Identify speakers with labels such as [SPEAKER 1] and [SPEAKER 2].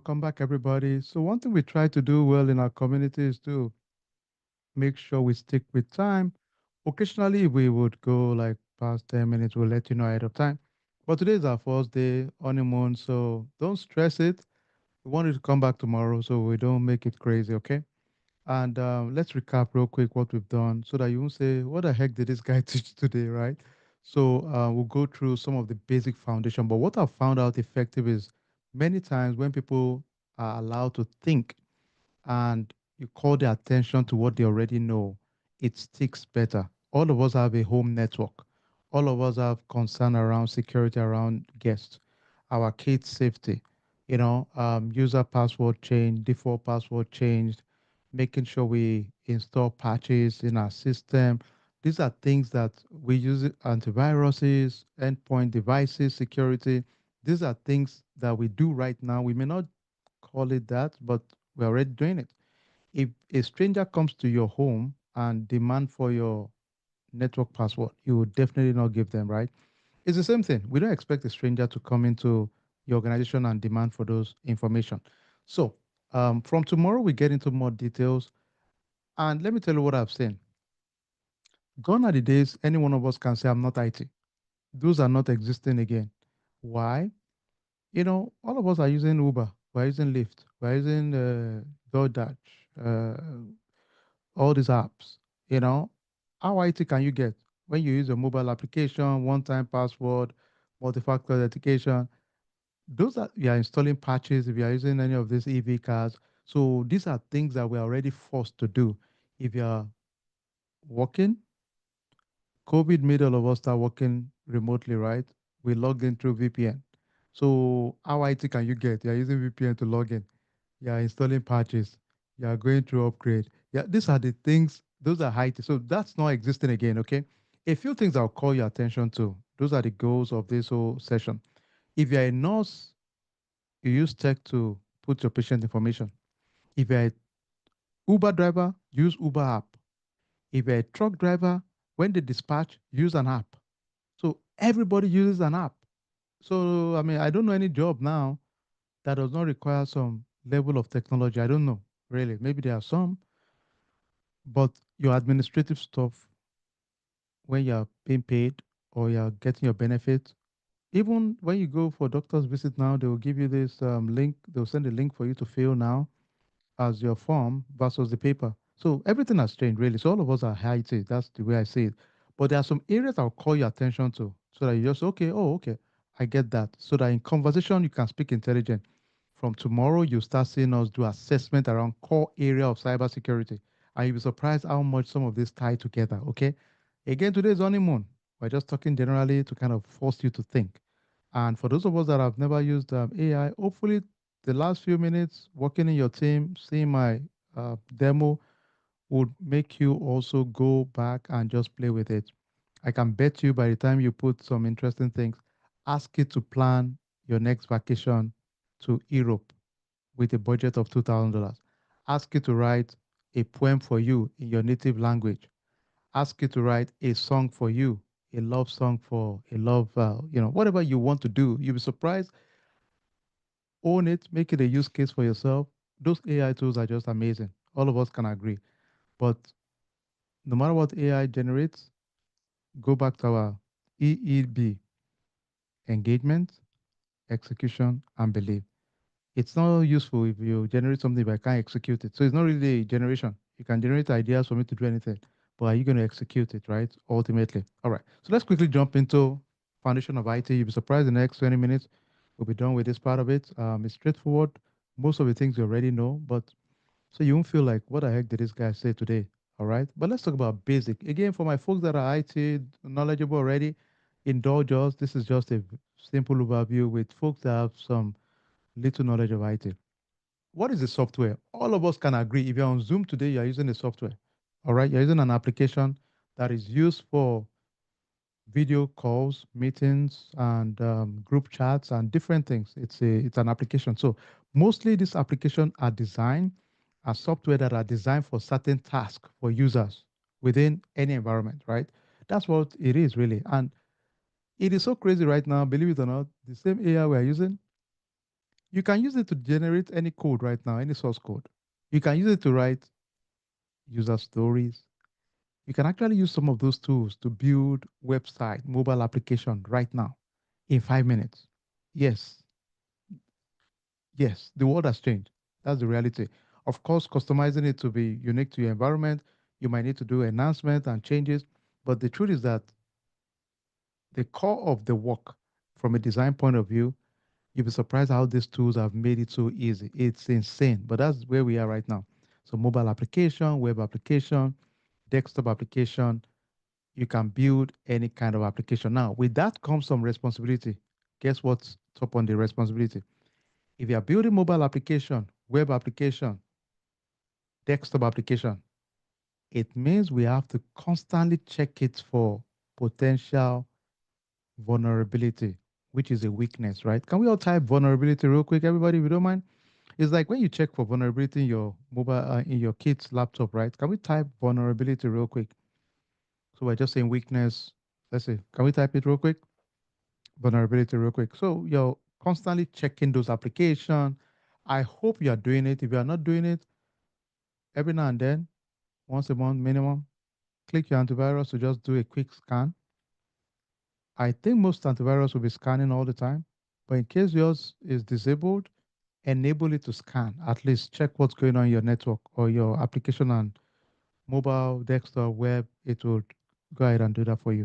[SPEAKER 1] welcome back, everybody. So, one thing we try to do well in our community is to make sure we stick with time. Occasionally, we would go like past 10 minutes, we'll let you know ahead of time. But today is our first day honeymoon, so don't stress it. We want you to come back tomorrow so we don't make it crazy, okay? And let's recap real quick what we've done so that you won't say, what the heck did this guy teach today, right? So we'll go through some of the basic foundation. But what I've found out effective is many times when people are allowed to think and you call their attention to what they already know, it sticks better. All of us have a home network. All of us have concern around security around guests, our kids' safety, user password change, default password changed, making sure we install patches in our system. These are things that we use antiviruses, endpoint devices, security. These are things that we do right now. We may not call it that, but we're already doing it. If a stranger comes to your home and demand for your network password, you would definitely not give them, right? It's the same thing. We don't expect a stranger to come into your organization and demand for those information. So from tomorrow, we get into more details. And let me tell you what I've seen. Gone are the days any one of us can say, I'm not IT. Those are not existing again. Why? All of us are using Uber, we're using Lyft, we're using DoorDash, uh, all these apps. You know, how IT can you get when you use a mobile application, one-time password, multi-factor authentication? Those are you are installing patches if you are using any of these EV cars. So these are things that we're already forced to do. If you are working, COVID made all of us start working remotely, right? We logged in through VPN. So how IT can you get? You're using VPN to log in. You're installing patches. You're going through upgrade. Yeah, these are the things, those are high. So that's not existing again, okay? A few things I'll call your attention to. Those are the goals of this whole session. If you're a nurse, you use tech to put your patient information. If you're a Uber driver, use Uber app. If you're a truck driver, when they dispatch, use an app. So everybody uses an app. So, I mean, I don't know any job now that does not require some level of technology. I don't know, really. Maybe there are some, but your administrative stuff, when you're being paid or you're getting your benefits, even when you go for doctor's visit now, they will give you this link. They'll send a link for you to fill now as your form versus the paper. So everything has changed, really. So all of us are IT. That's the way I see it. But there are some areas I'll call your attention to so that you just, okay, oh, okay, I get that. So that in conversation, you can speak intelligent. From tomorrow, you start seeing us do assessment around core area of cybersecurity. And you'll be surprised how much some of this tie together, okay? Again, today's honeymoon. We're just talking generally to kind of force you to think. And for those of us that have never used AI, hopefully the last few minutes working in your team, seeing my demo would make you also go back and just play with it. I can bet you by the time you put some interesting things, ask it to plan your next vacation to Europe with a budget of $2,000. Ask it to write a poem for you in your native language. Ask it to write a song for you, a love song for a love, whatever you want to do. You'll be surprised. Own it, make it a use case for yourself. Those AI tools are just amazing. All of us can agree. But no matter what AI generates, go back to our EEB: engagement, execution, and belief. It's not useful if you generate something but can't execute it. So it's not really a generation. You can generate ideas for me to do anything, but are you going to execute it, right? Ultimately. All right. So let's quickly jump into foundation of IT. You'll be surprised in the next 20 minutes. We'll be done with this part of it. It's straightforward. Most of the things you already know, but so you won't feel like, what the heck did this guy say today? All right. But let's talk about basic. Again, for my folks that are IT knowledgeable already, indulge us. This is just a simple overview with folks that have some little knowledge of IT. What is the software? All of us can agree. If you're on Zoom today, you're using the software. All right. You're using an application that is used for video calls, meetings, and group chats and different things. It's an application. So mostly these applications are designed as software that are designed for certain tasks for users within any environment, right? That's what it is really. And it is so crazy right now, believe it or not, the same AI we're using, You can use it to generate any code right now, any source code. You can use it to write user stories. You can actually use some of those tools to build website, mobile application right now in 5 minutes. Yes, yes, the world has changed. That's the reality. Of course, customizing it to be unique to your environment, you might need to do enhancements and changes. But the truth is that the core of the work from a design point of view, you'll be surprised how these tools have made it so easy. It's insane, but that's where we are right now. So mobile application, web application, desktop application, you can build any kind of application. Now, with that comes some responsibility. Guess what's top on the responsibility? If you are building mobile application, web application, desktop application, it means we have to constantly check it for potential vulnerability, which is a weakness, right? Can we all type vulnerability real quick, everybody, if you don't mind? It's like when you check for vulnerability in your mobile, in your kid's laptop, right? Can we type vulnerability real quick? So we're just saying weakness. Let's see. Can we type it real quick? Vulnerability real quick. So you're constantly checking those applications. I hope you are doing it. If you are not doing it, every now and then, once a month minimum, click your antivirus to just do a quick scan. I think most antivirus will be scanning all the time, but in case yours is disabled, enable it to scan. At least check what's going on in your network or your application and mobile, desktop, web. It will go ahead and do that for you.